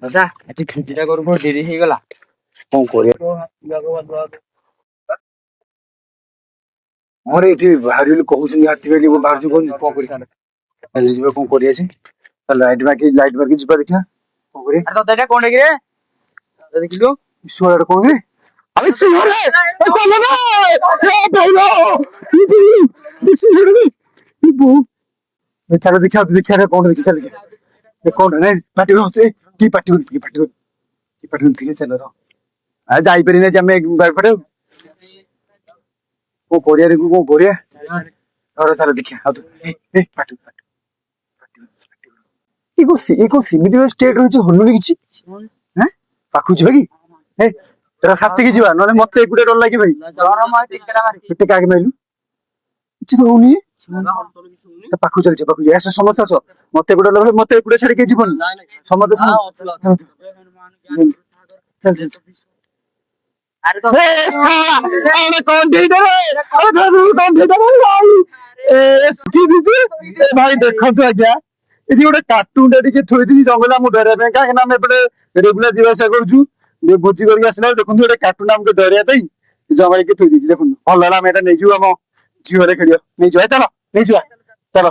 দাদা আজ ছুটিটা করবো দেরি হয়ে গেল কম করে ମୋର ଏଠି ବାହାରିଲୁ କହୁଛନ୍ତି ହାତୀ ବାହାରୁଛୁ କଣ କରିବା ଯିବା କଣ କରିବା ଲାଇଟ୍ ମାର୍କି ଯିବା ଦେଖିବା କଣ କରିବା ଦାଦା କଣ କିରେ ଦେଖିଲୁ ଈଶ୍ୱର କଣ କିରେ আরে সিংহরে চলো না এ ভাইলো সিংহরে এই বউ বেচারা দেখা কোন দেখি চলে এ কোন নাই পাটি হচ্ছে কি পাটি ঠিক আছে চলো আর যাই পারি না যে আমি বাইপারে ও কোরিয়ারে কো কোরিয়া আর চলো দেখি আ এ পাটি ইকো সিমিতি স্টেট রয়েছে হলুনি কিছু হ্যাঁ পাখু ଯିବା କି ଏ तेरा साथी ଯିବା ନହେଲେ ମତେ ଏକୁଟିଆ ଡର ଲାଗେ ଭାଇ କେତେ କାହାକେ ମାଇଲୁ କିଛି ତ ହଉନି ତା ପାଖକୁ ଚାଲିଛି ପାଖକୁ ଆସ ସମସ୍ତେ ଆସ ମତେ ଏକୁଟିଆ ଡର ମତେ ଏକୁଟିଆ ଛାଡିକି ଯିବନି ସମସ୍ତେ ଚାଲ ଚାଲ ଆରେ ତ ଭାଇ ଦେଖନ୍ତୁ ଆଜ୍ଞା ଏଠି ଗୋଟେ କାର୍ଟୁନ ଟା ଟିକେ ଥୋଇଦେଇଛି ଜଙ୍ଗଲ ଆମକୁ ଡରିବା ପାଇଁ କାହିଁକି ନା ଆମେ ଏପଟେ ରେଗୁଲାର ଯିବା ଆସିବା କରୁଛୁ ଭୋଜି କରିକି ଆସିଲା ଦେଖନ୍ତୁ ଗୋଟେ କାର୍ଟୁନ ଆମକୁ ଡରିବା ପାଇଁ ଜଙ୍ଗଲ କିଏ ଥୋଇ ଦେଇଛି ଦେଖନ୍ତୁ ଭଲ ହେଲା ଆମେ ଏଟା ନେଇଯିବୁ ଆମ ଝିଅରେ ଖେଳିବ ନେଇଯିବା ଚାଲ ନେଇଯିବା ଚାଲ